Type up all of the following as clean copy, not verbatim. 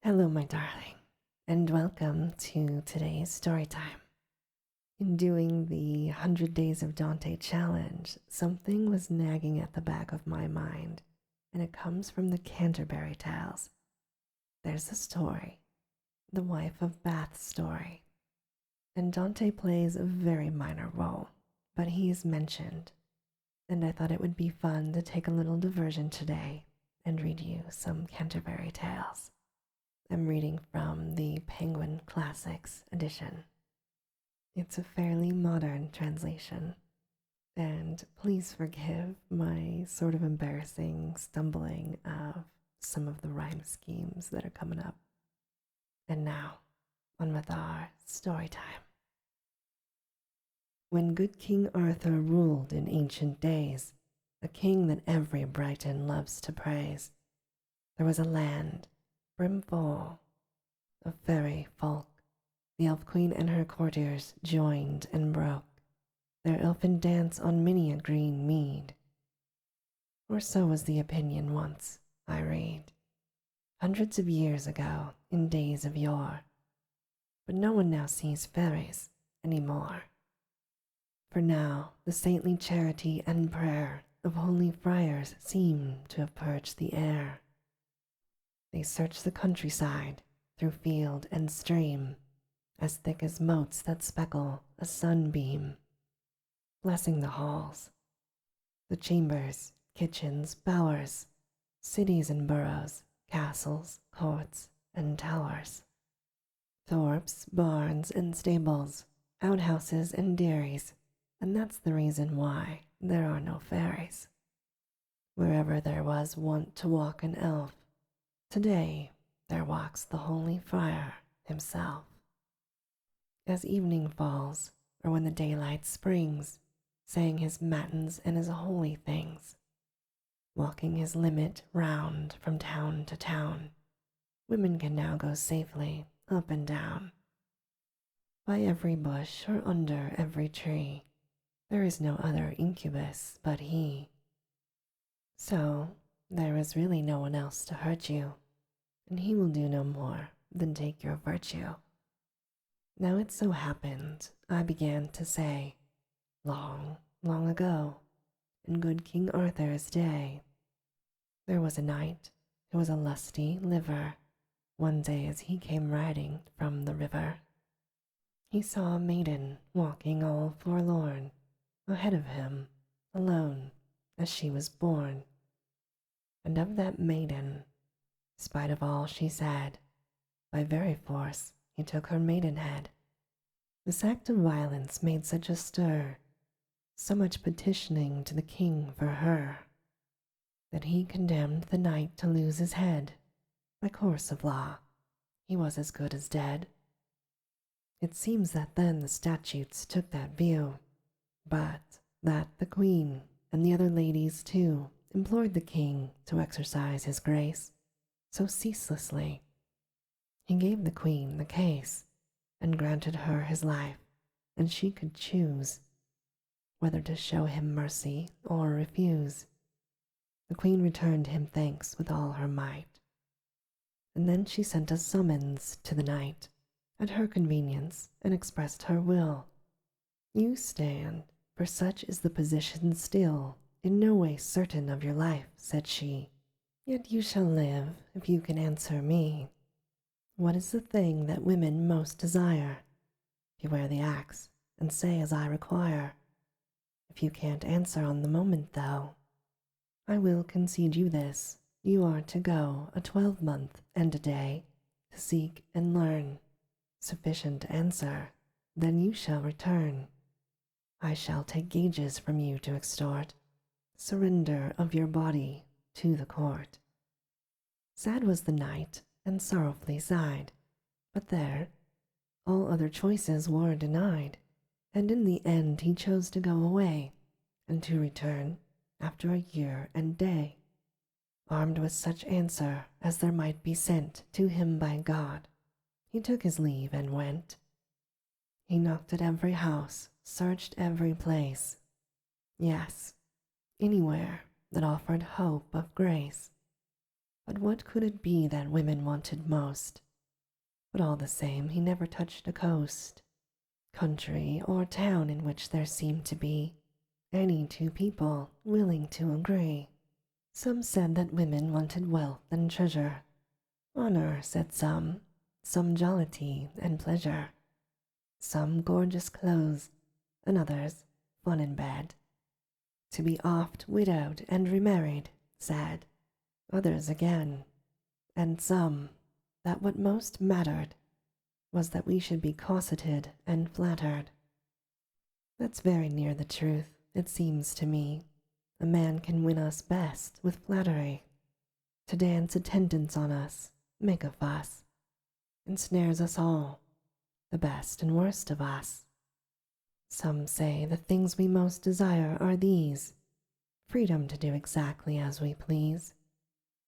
Hello, my darling, and welcome to today's story time. In doing the 100 Days of Dante challenge, something was nagging at the back of my mind, and it comes from the Canterbury Tales. There's a story, the Wyf of Bathe story, and Dante plays a very minor role, but he is mentioned, and I thought it would be fun to take a little diversion today and read you some Canterbury Tales. I'm reading from the Penguin Classics edition. It's a fairly modern translation, and please forgive my sort of embarrassing stumbling of some of the rhyme schemes that are coming up. And now, on with our story time. When good King Arthur ruled in ancient days, a king that every Briton loves to praise, there was a land brimful of fairy folk. The elf queen and her courtiers joined and broke their elfin dance on many a green mead. Or so was the opinion once, I read, hundreds of years ago in days of yore. But no one now sees fairies any more. For now the saintly charity and prayer of holy friars seem to have purged the air. They search the countryside through field and stream, as thick as motes that speckle a sunbeam, blessing the halls, the chambers, kitchens, bowers, cities and boroughs, castles, courts, and towers, thorps, barns, and stables, outhouses, and dairies, and that's the reason why there are no fairies. Wherever there was wont to walk an elf, today there walks the holy friar himself. As evening falls, or when the daylight springs, saying his matins and his holy things, walking his limit round from town to town, women can now go safely up and down. By every bush or under every tree, there is no other incubus but he. So there is really no one else to hurt you, and he will do no more than take your virtue. Now it so happened, I began to say, long, long ago, in good King Arthur's day, there was a knight who was a lusty liver. One day as he came riding from the river, he saw a maiden walking all forlorn, ahead of him, alone, as she was born. And of that maiden, spite of all she said, by very force he took her maidenhead. This act of violence made such a stir, so much petitioning to the king for her, that he condemned the knight to lose his head. By course of law, he was as good as dead. It seems that then the statutes took that view, but that the queen and the other ladies too implored the king to exercise his grace so ceaselessly. He gave the queen the case, and granted her his life, and she could choose whether to show him mercy or refuse. The queen returned him thanks with all her might, and then she sent a summons to the knight at her convenience and expressed her will. You stand, for such is the position still, in no way certain of your life, said she. Yet you shall live if you can answer me. What is the thing that women most desire? Beware the axe, and say as I require. If you can't answer on the moment, though, I will concede you this. You are to go a 12-month and a day to seek and learn. Sufficient answer, then you shall return. I shall take gages from you to extort surrender of your body to the court. Sad was the knight, and sorrowfully sighed, but there, all other choices were denied, and in the end he chose to go away, and to return after a year and day, armed with such answer as there might be sent to him by God. He took his leave and went. He knocked at every house, searched every place, yes, anywhere that offered hope of grace, But what could it be that women wanted most? But all the same he never touched a coast, country, or town in which there seemed to be any two people willing to agree. Some said that women wanted wealth and treasure. Honor, said some jollity and pleasure, some gorgeous clothes, and others fun in bed. To be oft widowed and remarried, said others again, and some that what most mattered was that we should be cosseted and flattered. That's very near the truth, it seems to me. A man can win us best with flattery, to dance attendance on us, make a fuss, ensnares us all, the best and worst of us. Some say the things we most desire are these: freedom to do exactly as we please,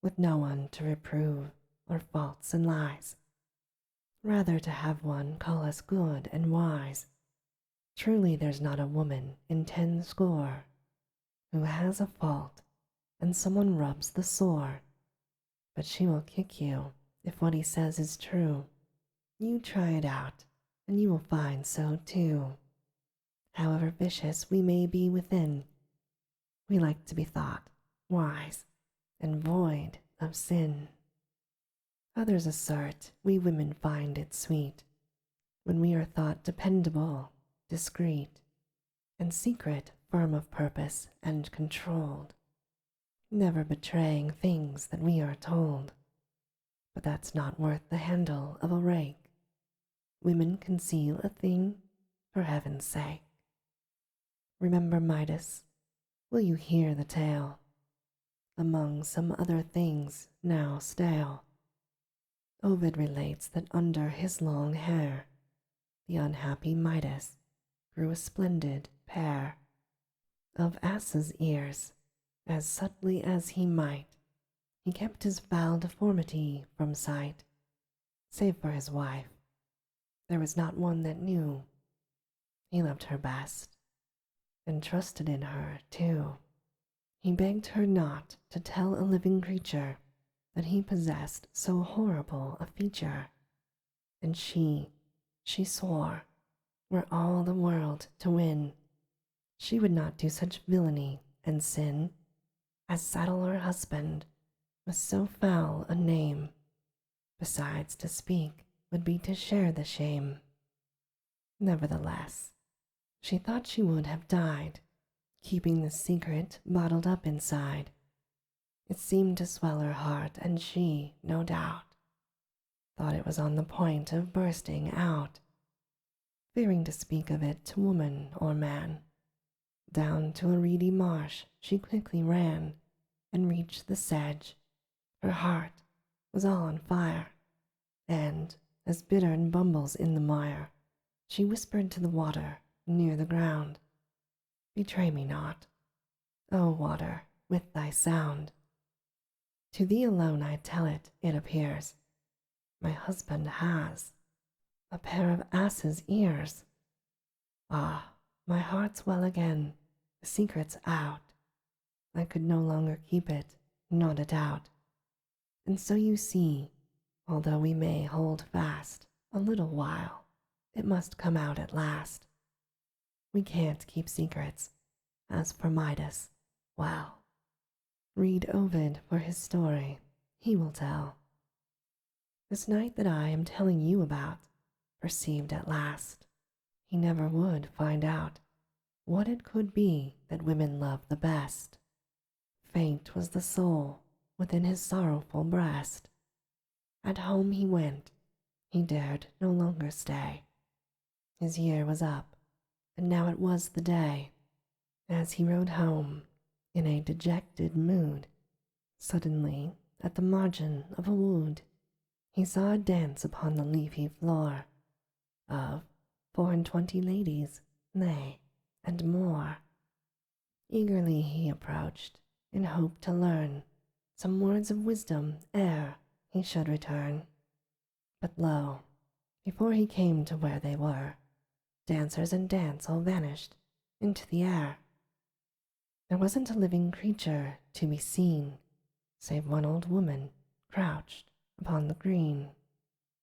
with no one to reprove our faults and lies. Rather to have one call us good and wise. Truly there's not a woman in 10 score who has a fault and someone rubs the sore, but she will kick you if what he says is true. You try it out, and you will find so too. However vicious we may be within, we like to be thought wise and void of sin. Others assert we women find it sweet when we are thought dependable, discreet, and secret, firm of purpose and controlled, never betraying things that we are told. But that's not worth the handle of a rake. Women conceal a thing, for heaven's sake. Remember Midas, will you hear the tale? Among some other things now stale, Ovid relates that under his long hair the unhappy Midas grew a splendid pair of ass's ears. As subtly as he might, he kept his foul deformity from sight. Save for his wife, there was not one that knew. He loved her best, and trusted in her too. He begged her not to tell a living creature that he possessed so horrible a feature, and she swore, were all the world to win, she would not do such villainy and sin as saddle her husband with so foul a name. Besides, to speak would be to share the shame. Nevertheless, she thought she would have died, keeping the secret bottled up inside. It seemed to swell her heart, and she, no doubt, thought it was on the point of bursting out. Fearing to speak of it to woman or man, down to a reedy marsh she quickly ran, and reached the sedge. Her heart was all on fire, and, as bittern bumbles in the mire, she whispered to the water near the ground, "Betray me not, O water, with thy sound. To thee alone I tell it, it appears, my husband has a pair of ass's ears. Ah, my heart's well again, the secret's out. I could no longer keep it, not a doubt. And so you see, although we may hold fast a little while, it must come out at last. We can't keep secrets. As for Midas, well, read Ovid for his story, he will tell. This night that I am telling you about perceived at last he never would find out what it could be that women love the best. Faint was the soul within his sorrowful breast. At home he went, he dared no longer stay. His year was up, and now it was the day. As he rode home, in a dejected mood, suddenly, at the margin of a wood, he saw a dance upon the leafy floor of 24 ladies, nay, and more. Eagerly he approached, in hope to learn some words of wisdom ere he should return. But lo, before he came to where they were, dancers and dance all vanished into the air. There wasn't a living creature to be seen, save one old woman crouched upon the green.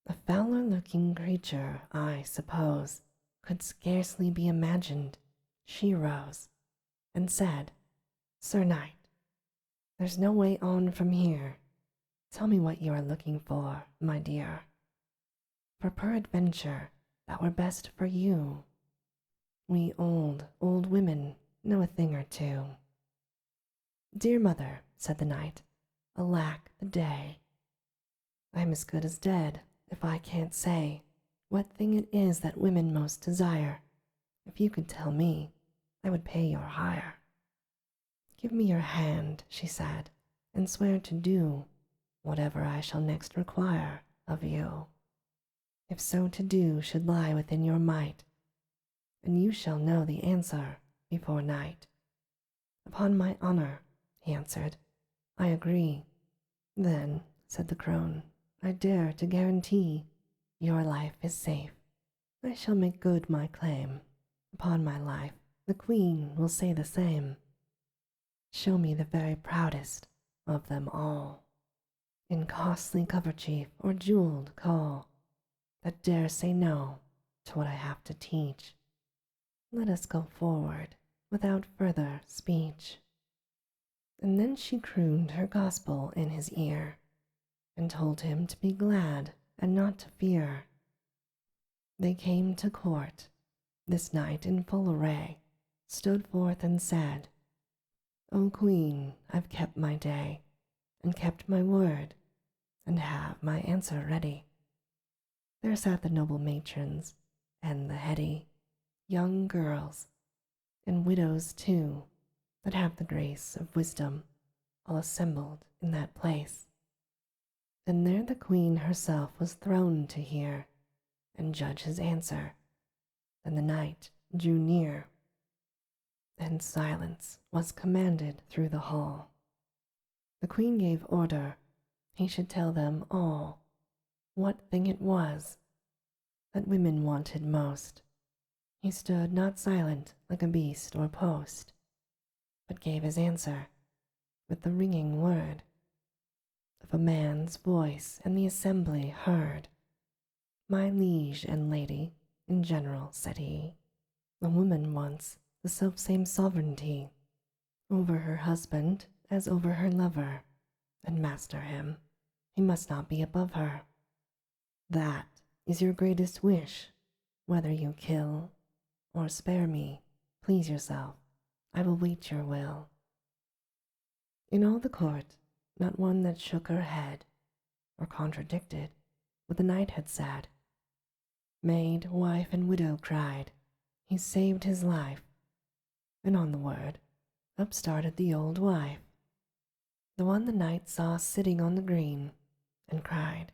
A fouler-looking creature, I suppose, could scarcely be imagined. She rose and said, "Sir Knight, there's no way on from here. Tell me what you are looking for, my dear. For peradventure that were best for you. We old women know a thing or two." "Dear mother," said the knight, "alack the day! I'm as good as dead if I can't say what thing it is that women most desire. If you could tell me, I would pay your hire." "Give me your hand," she said, "and swear to do whatever I shall next require of you, if so to do should lie within your might, and you shall know the answer before night." "Upon my honor," he answered, "I agree." "Then," said the crone, "I dare to guarantee your life is safe. I shall make good my claim. Upon my life, the queen will say the same. Show me the very proudest of them all, in costly coverchief or jeweled caul, that dare say no to what I have to teach. Let us go forward without further speech." And then she crooned her gospel in his ear, and told him to be glad and not to fear. They came to court. This knight in full array stood forth and said, "O Queen, I've kept my day, and kept my word, and have my answer ready." There sat the noble matrons, and the heady young girls, and widows too, that have the grace of wisdom, all assembled in that place. And there the queen herself was throned to hear, and judge his answer. Then the knight drew near, and silence was commanded through the hall. The queen gave order he should tell them all what thing it was that women wanted most. He stood not silent like a beast or post, but gave his answer with the ringing word of a man's voice, and the assembly heard. "My liege and lady, in general," said he, "a woman wants the selfsame sovereignty over her husband as over her lover, and master him, he must not be above her. That is your greatest wish, whether you kill or spare me, please yourself, I will wait your will." In all the court, not one that shook her head, or contradicted what the knight had said. Maid, wife, and widow cried, "He saved his life." And on the word, up started the old wife, the one the knight saw sitting on the green, and cried,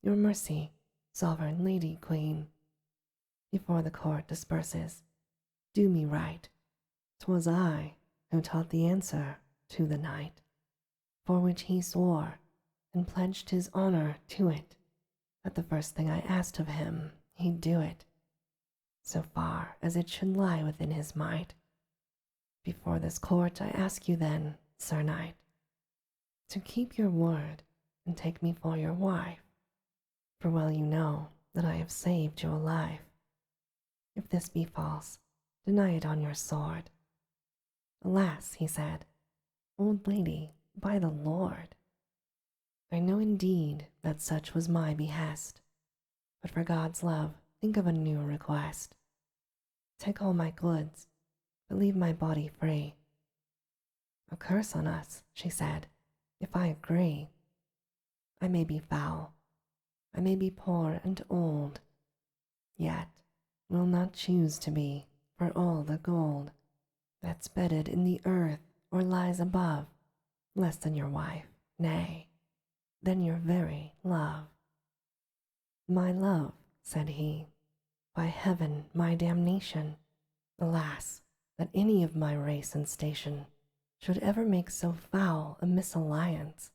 "Your mercy, sovereign lady queen. Before the court disperses, do me right. 'Twas I who taught the answer to the knight, for which he swore and pledged his honor to it, that the first thing I asked of him he'd do it, so far as it should lie within his might. Before this court I ask you then, Sir Knight, to keep your word and take me for your wife, for well you know that I have saved your life. If this be false, deny it on your sword." "Alas," he said, "old lady, by the Lord, I know indeed that such was my behest, but for God's love think of a new request. Take all my goods, but leave my body free." "A curse on us," she said, "if I agree. I may be foul, I may be poor and old, yet will not choose to be for all the gold that's bedded in the earth or lies above, less than your wife, nay, than your very love." "My love," said he, "by heaven, my damnation! Alas, that any of my race and station should ever make so foul a misalliance."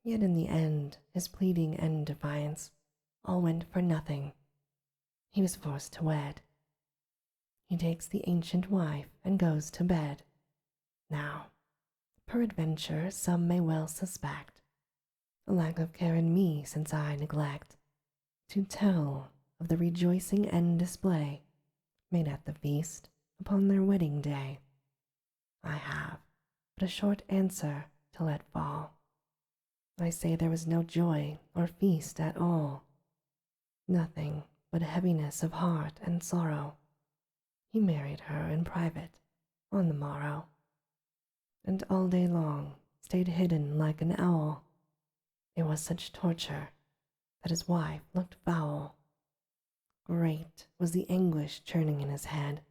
Yet in the end, his pleading and defiance all went for nothing. He was forced to wed. He takes the ancient wife and goes to bed. Now, peradventure some may well suspect, a lack of care in me since I neglect to tell of the rejoicing and display made at the feast upon their wedding day. I have but a short answer to let fall. I say there was no joy or feast at all, nothing but heaviness of heart and sorrow. He married her in private on the morrow, and all day long stayed hidden like an owl. It was such torture that his wife looked foul. Great was the anguish churning in his head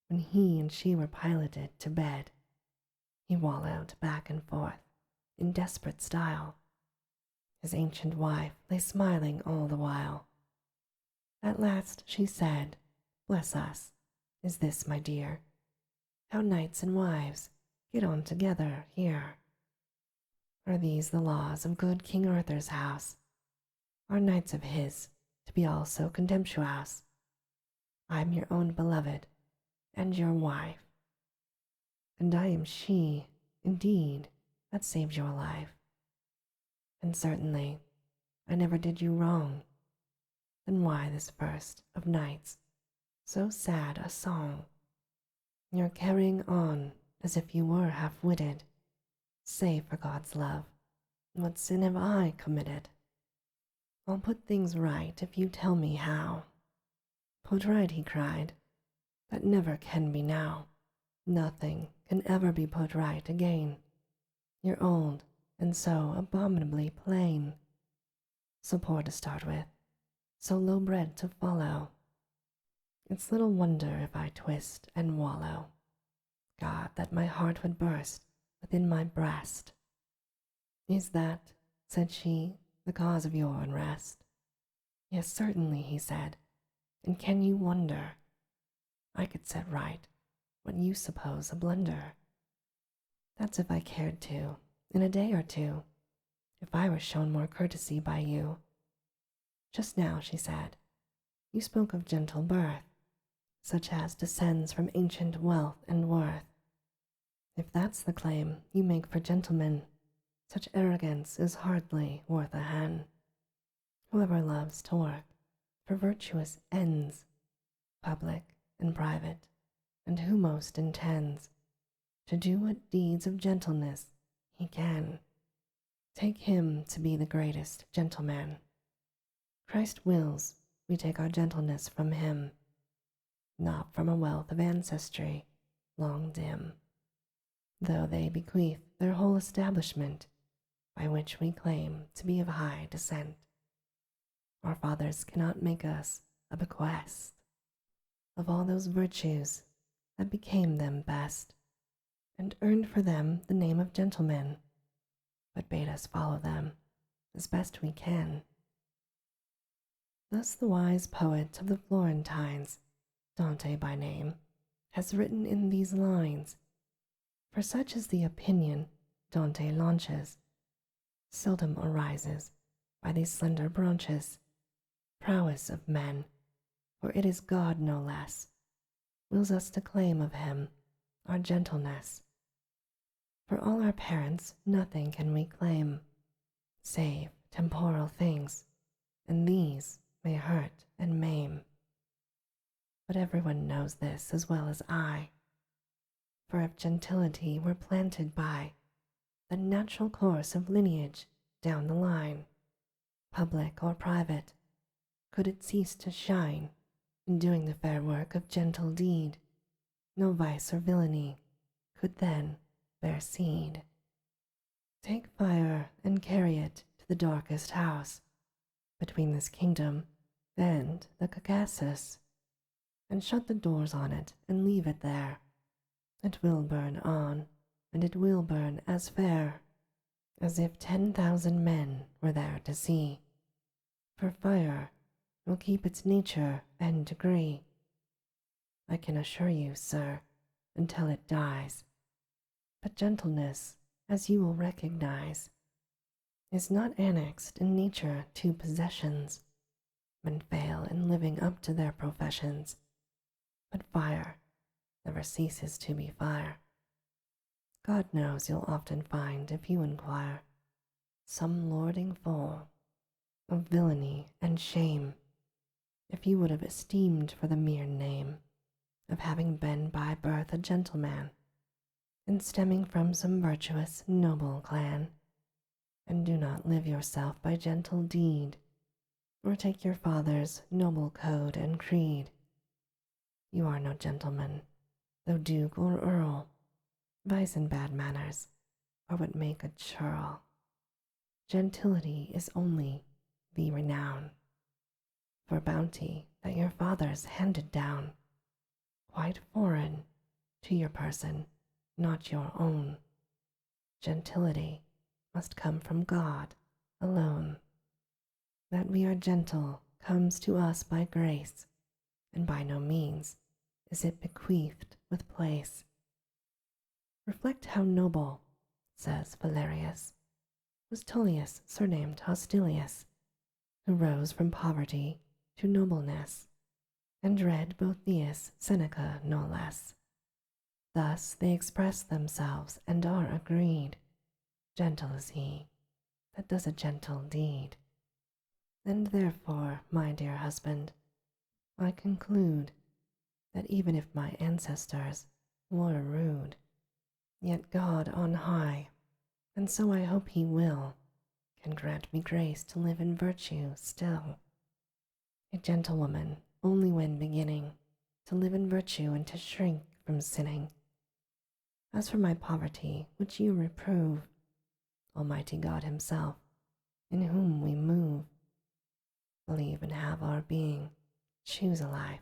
when he and she were piloted to bed. He wallowed back and forth in desperate style. His ancient wife lay smiling all the while. At last she said, "Bless us, is this, my dear, how knights and wives get on together here? Are these the laws of good King Arthur's house? Are knights of his to be all so contemptuous? I am your own beloved, and your wife, and I am she, indeed, that saved your life. And certainly I never did you wrong. Then why this first of nights, so sad a song? You're carrying on as if you were half-witted. Say, for God's love, what sin have I committed? I'll put things right if you tell me how." "Put right," he cried, "that never can be now. Nothing can ever be put right again. You're old and so abominably plain, so poor to start with, so low-bred to follow. It's little wonder if I twist and wallow. God, that my heart would burst within my breast. Is that," said she, "the cause of your unrest?" "Yes, certainly," he said, "and can you wonder I could set right what you suppose a blunder? That's if I cared to, in a day or two, if I were shown more courtesy by you. Just now," she said, "you spoke of gentle birth, such as descends from ancient wealth and worth. If that's the claim you make for gentlemen, such arrogance is hardly worth a hen. Whoever loves to work for virtuous ends, public and private, and who most intends to do what deeds of gentleness he can, take him to be the greatest gentleman. Christ wills we take our gentleness from him, not from a wealth of ancestry long dim, though they bequeath their whole establishment, by which we claim to be of high descent. Our fathers cannot make us a bequest of all those virtues that became them best, and earned for them the name of gentlemen, but bade us follow them as best we can." Thus the wise poet of the Florentines, Dante by name, has written in these lines, for such is the opinion Dante launches. Seldom arises by these slender branches prowess of men, for it is God no less wills us to claim of him our gentleness. For all our parents nothing can we claim, save temporal things, and these may hurt and maim. But everyone knows this as well as I, for if gentility were planted by the natural course of lineage down the line, public or private, could it cease to shine in doing the fair work of gentle deed, no vice or villainy could then bear seed. Take fire and carry it to the darkest house between this kingdom and the Caucasus, and shut the doors on it and leave it there. It will burn on, and it will burn as fair as if 10,000 men were there to see. For fire will keep its nature and degree, I can assure you, sir, until it dies. But gentleness, as you will recognize, is not annexed in nature to possessions. Men fail in living up to their professions, but fire never ceases to be fire. God knows you'll often find if you inquire some lording full of villainy and shame, if you would have esteemed for the mere name of having been by birth a gentleman, and stemming from some virtuous noble clan, and do not live yourself by gentle deed, or take your father's noble code and creed. You are no gentleman, though duke or earl. Vice and bad manners are what make a churl. Gentility is only the renown for bounty that your fathers handed down, quite foreign to your person, not your own. Gentility must come from God alone. That we are gentle comes to us by grace, and by no means is it bequeathed with place. Reflect how noble, says Valerius, was Tullius surnamed Hostilius, who rose from poverty to nobleness, and read Boethius Seneca no less. Thus they express themselves and are agreed. Gentle is he that does a gentle deed. And therefore, my dear husband, I conclude that even if my ancestors were rude, yet God on high, and so I hope he will, can grant me grace to live in virtue still. A gentlewoman only when beginning to live in virtue and to shrink from sinning. As for my poverty, which you reprove, Almighty God himself, in whom we move, believe and have our being, choose a life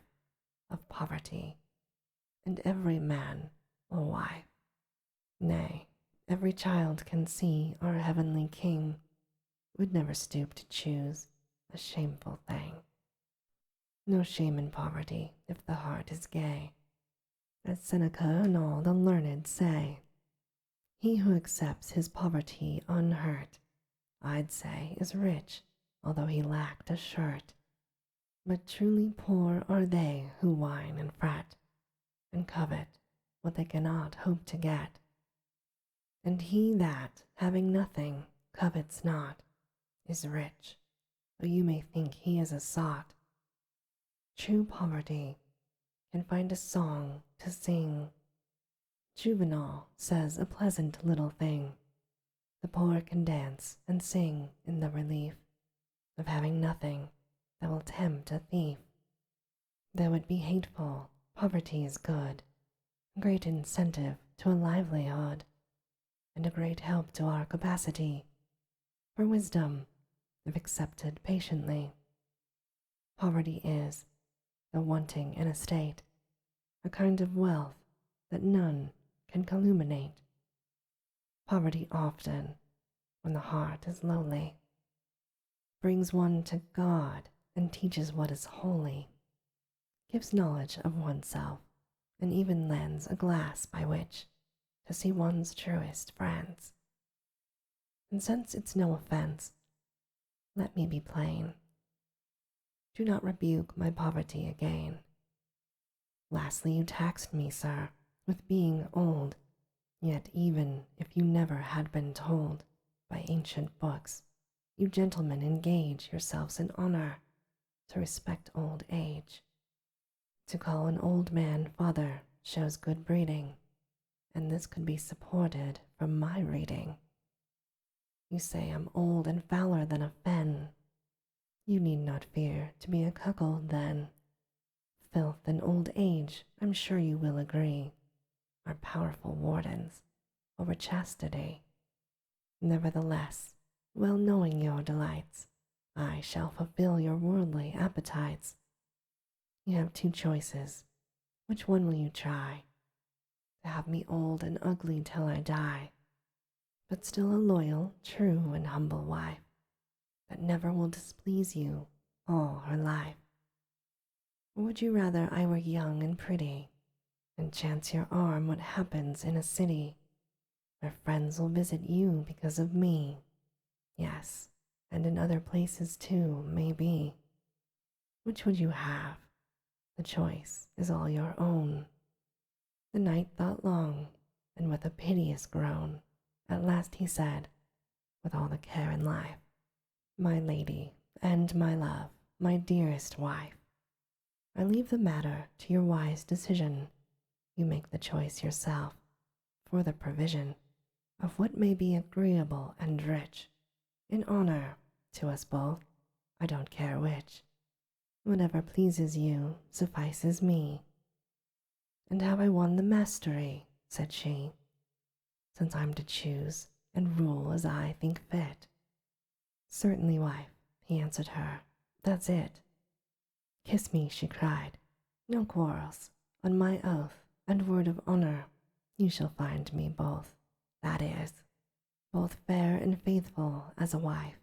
of poverty, and every man a wife. Nay, every child can see our heavenly King would never stoop to choose a shameful thing. No shame in poverty if the heart is gay, as Seneca and all the learned say. He who accepts his poverty unhurt, I'd say, is rich, although he lacked a shirt. But truly poor are they who whine and fret, and covet what they cannot hope to get. And he that, having nothing, covets not, is rich, though you may think he is a sot. True poverty can find a song to sing. Juvenal says a pleasant little thing. The poor can dance and sing in the relief of having nothing that will tempt a thief. Though it be hateful, poverty is good, a great incentive to a livelihood, and a great help to our capacity for wisdom, if accepted patiently. Poverty is, though wanting an estate, a kind of wealth that none can calumniate. Poverty often, when the heart is lowly, brings one to God and teaches what is holy, gives knowledge of oneself, and even lends a glass by which to see one's truest friends. And since it's no offense, let me be plain. Do not rebuke my poverty again. Lastly, you taxed me, sir, with being old, yet even if you never had been told by ancient books, you gentlemen engage yourselves in honor to respect old age. To call an old man father shows good breeding, and this could be supported from my reading. You say I'm old and fouler than a fen. You need not fear to be a cuckold then. Filth and old age, I'm sure you will agree, are powerful wardens over chastity. Nevertheless, well knowing your delights, I shall fulfill your worldly appetites. You have two choices. Which one will you try? To have me old and ugly till I die, but still a loyal, true, and humble wife, that never will displease you all her life? Or would you rather I were young and pretty, and chance your arm what happens in a city, where friends will visit you because of me? Yes, and in other places too, may be. Which would you have? The choice is all your own. The knight thought long, and with a piteous groan, at last he said, with all the care in life. My lady and my love, my dearest wife, I leave the matter to your wise decision. You make the choice yourself, for the provision of what may be agreeable and rich, in honor to us both, I don't care which. Whatever pleases you suffices me. And have I won the mastery, said she, since I'm to choose and rule as I think fit? Certainly, wife, he answered her, that's it. Kiss me, she cried, no quarrels, on my oath and word of honor, you shall find me both, that is, both fair and faithful as a wife.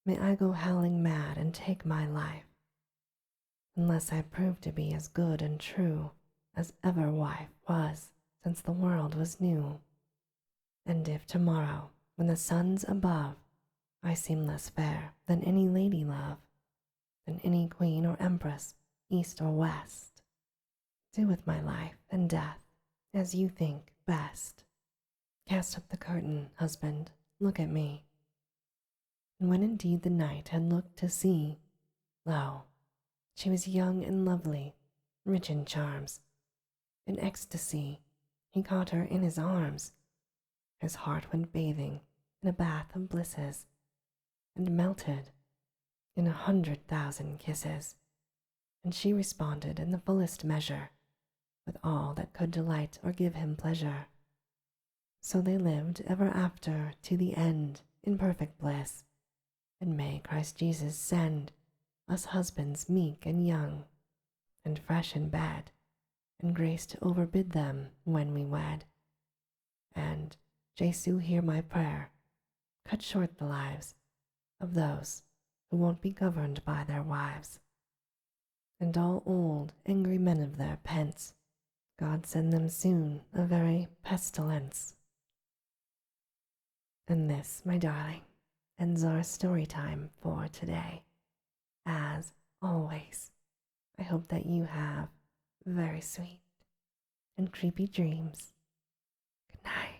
May I go howling mad and take my life, unless I prove to be as good and true as ever wife was since the world was new. And if tomorrow, when the sun's above, I seem less fair than any lady love, than any queen or empress, east or west, do with my life and death as you think best. Cast up the curtain, husband, look at me. And when indeed the knight had looked to see, lo, she was young and lovely, rich in charms. In ecstasy, he caught her in his arms. His heart went bathing in a bath of blisses, and melted in 100,000 kisses, and she responded in the fullest measure, with all that could delight or give him pleasure. So they lived ever after to the end in perfect bliss, and may Christ Jesus send us husbands meek and young, and fresh in bed, and grace to overbid them when we wed. And, Jesu, hear my prayer, cut short the lives of those who won't be governed by their wives. And all old, angry men of their pence, God send them soon a very pestilence. And this, my darling, ends our story time for today. As always, I hope that you have very sweet and creepy dreams. Good night.